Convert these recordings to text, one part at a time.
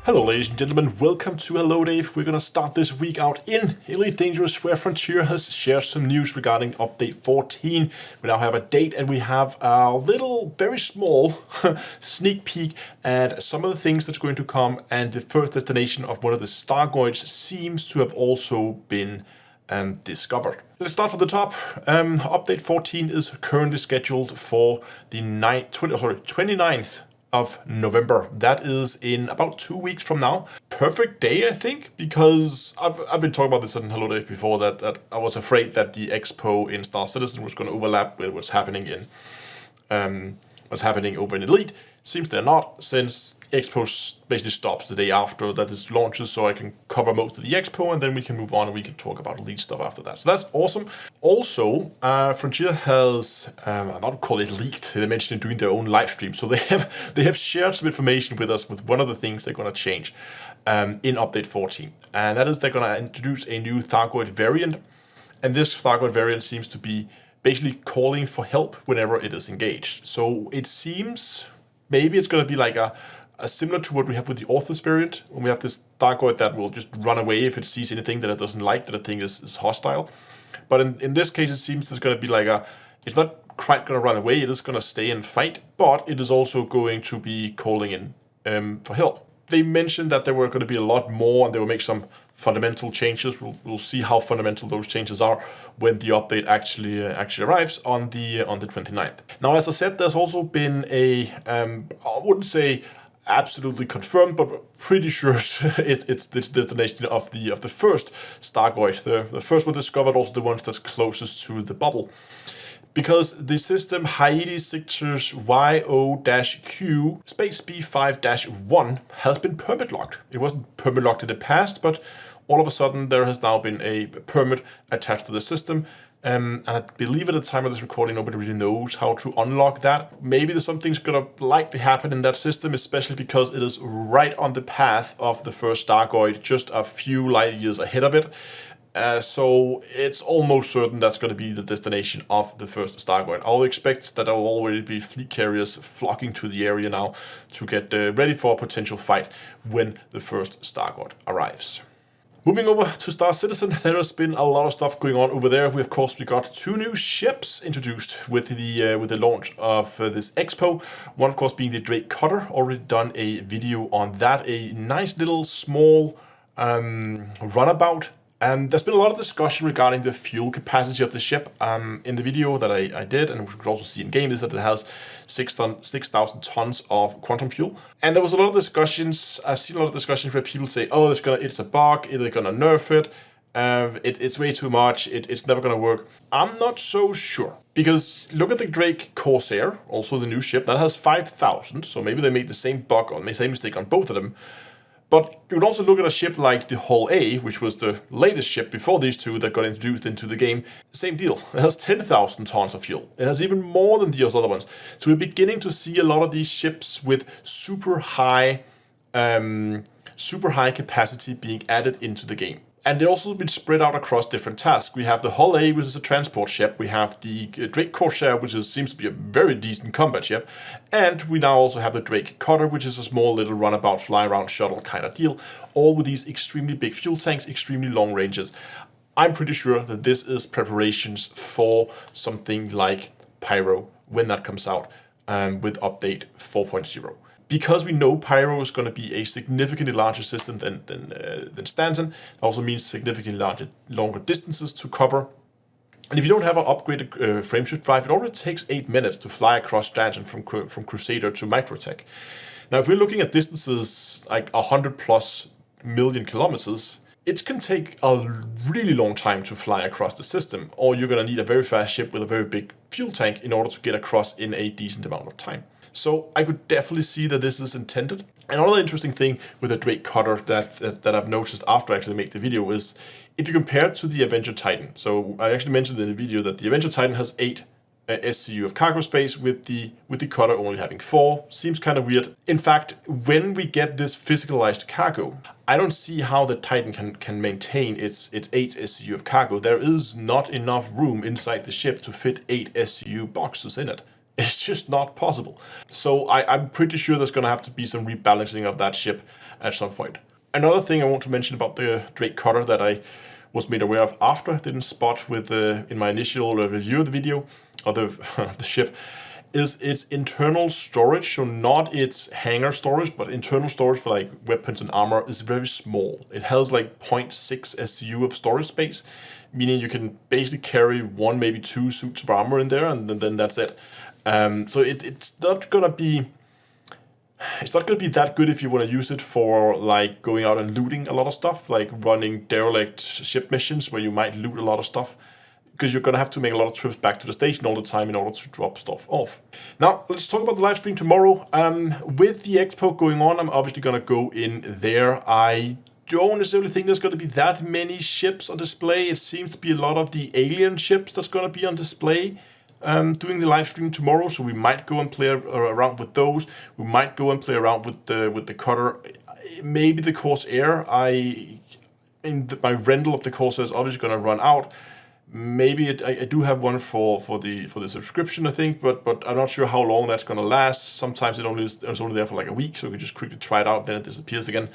Hello ladies and gentlemen, welcome to Hello Dave. We're gonna start this week out in Elite Dangerous, where Frontier has shared some news regarding update 14. We now have a date and we have a little, very small sneak peek at some of the things that's going to come, and the first destination of one of the Stargoids seems to have also been discovered. Let's start from the top. Update 14 is currently scheduled for the 29th of November. That is in about 2 weeks from now. Perfect day, I think, because I've been talking about this on Hello Dave before, that I was afraid that the expo in Star Citizen was going to overlap with what's happening over in Elite. Seems they're not, since Expo basically stops the day after that this launches, so I can cover most of the Expo and then we can move on and we can talk about Elite stuff after that. So that's awesome. Also, Frontier has, I'm not call it leaked, they mentioned doing their own live stream. So they have shared some information with us with one of the things they're going to change in update 14. And that is they're going to introduce a new Thargoid variant. And this Thargoid variant seems to be basically calling for help whenever it is engaged. So it seems maybe it's going to be like a similar to what we have with the Orthos variant, when we have this Thargoid that will just run away if it sees anything that it doesn't like, that it thinks is hostile. But in this case, it seems it's going to be like it's not quite going to run away, it is going to stay and fight, but it is also going to be calling in for help. They mentioned that there were going to be a lot more and they will make some fundamental changes. We'll see how fundamental those changes are when the update actually arrives on the 29th. Now, as I said, there's also been I wouldn't say absolutely confirmed, but pretty sure it's the destination of the first Stargoid, the first one discovered, also the ones that's closest to the bubble. Because the system Hyades Sectors YO-Q space B5-1 has been permit locked. It wasn't permit locked in the past, but all of a sudden there has now been a permit attached to the system. And I believe at the time of this recording, nobody really knows how to unlock that. Maybe there's something's gonna likely happen in that system, especially because it is right on the path of the first Stargoid, just a few light years ahead of it. So it's almost certain that's going to be the destination of the first Stargoid. I'll expect that there will already be fleet carriers flocking to the area now to get ready for a potential fight when the first Stargoid arrives. Moving over to Star Citizen, there has been a lot of stuff going on over there. We got 2 new ships introduced with the launch of this expo. One, of course, being the Drake Cutter. Already done a video on that. A nice little small runabout. And there's been a lot of discussion regarding the fuel capacity of the ship. In the video that I did, and we could also see in game, is that it has 6,000 tons of quantum fuel. And there was a lot of discussions. I've seen a lot of discussions where people say, "Oh, it's a bug. They're gonna nerf it. It's way too much. It's never gonna work." I'm not so sure, because look at the Drake Corsair, also the new ship that has 5,000. So maybe they made the same bug or the same mistake on both of them. But you would also look at a ship like the Hull A, which was the latest ship before these two that got introduced into the game. Same deal. It has 10,000 tons of fuel. It has even more than those other ones. So we're beginning to see a lot of these ships with super high capacity being added into the game. And they've also been spread out across different tasks. We have the Hull A, which is a transport ship. We have the Drake Corsair, which seems to be a very decent combat ship. And we now also have the Drake Cutter, which is a small little runabout, fly-around shuttle kind of deal. All with these extremely big fuel tanks, extremely long ranges. I'm pretty sure that this is preparations for something like Pyro when that comes out with update 4.0. Because we know Pyro is going to be a significantly larger system than Stanton, it also means significantly longer distances to cover. And if you don't have an upgraded frameshift drive, it already takes 8 minutes to fly across Stanton from Crusader to Microtech. Now, if we're looking at distances like 100+ million kilometers, it can take a really long time to fly across the system, or you're going to need a very fast ship with a very big fuel tank in order to get across in a decent amount of time. So I could definitely see that this is intended. Another interesting thing with the Drake Cutter that I've noticed after I actually made the video is if you compare it to the Avenger Titan. So I actually mentioned in the video that the Avenger Titan has 8 SCU of cargo space, with the Cutter only having 4. Seems kind of weird. In fact, when we get this physicalized cargo, I don't see how the Titan can maintain its 8 SCU of cargo. There is not enough room inside the ship to fit 8 SCU boxes in it. It's just not possible. So I'm pretty sure there's going to have to be some rebalancing of that ship at some point. Another thing I want to mention about the Drake cutter that I was made aware of after, didn't spot with in my initial review of the video, of the ship, is its internal storage. So not its hangar storage, but internal storage for like weapons and armor is very small. It has like 0.6 SU of storage space, meaning you can basically carry 1, maybe 2 suits of armor in there, and then that's it. So it's not gonna be that good if you want to use it for like going out and looting a lot of stuff, like running derelict ship missions where you might loot a lot of stuff, because you're going to have to make a lot of trips back to the station all the time in order to drop stuff off. Now, let's talk about the live stream tomorrow. With the expo going on, I'm obviously going to go in there. I don't necessarily think there's going to be that many ships on display. It seems to be a lot of the alien ships that's going to be on display doing the live stream tomorrow, so we might go and play around with those. We might go and play around with the cutter, maybe the Corsair. My rental of the Corsair is obviously going to run out. Maybe I do have one for the subscription, I think, but I'm not sure how long that's going to last. Sometimes it's only there for like a week, so we can just quickly try it out, then it disappears again.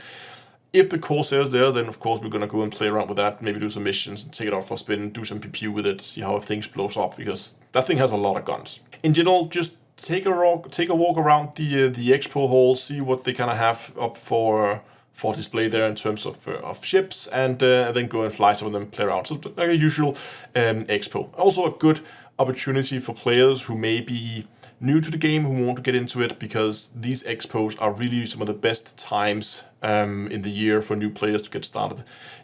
If the Corsair is there, then of course we're going to go and play around with that, maybe do some missions and take it out for a spin, do some PPU with it, see how things blows up, because that thing has a lot of guns. In general, just take a walk around the expo hall, see what they kind of have up for display there in terms of ships, and then go and fly some of them, play around. So like a usual expo. Also a good opportunity for players who may be new to the game, who want to get into it, because these expos are really some of the best times in the year for new players to get started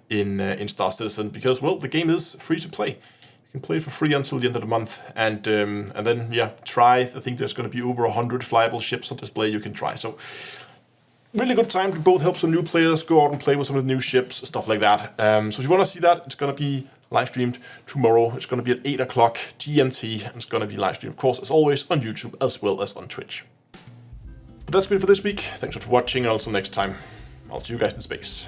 in Star Citizen, because, well, the game is free to play. You can play for free until the end of the month, and then, yeah, try. I think there's going to be over 100 flyable ships on display you can try. So really good time to both help some new players go out and play with some of the new ships, stuff like that. So if you want to see that, it's going to be live streamed tomorrow. It's going to be at 8 o'clock GMT, and it's going to be live streamed, of course, as always, on YouTube as well as on Twitch. But that's been for this week. Thanks for watching, and until next time, I'll see you guys in space.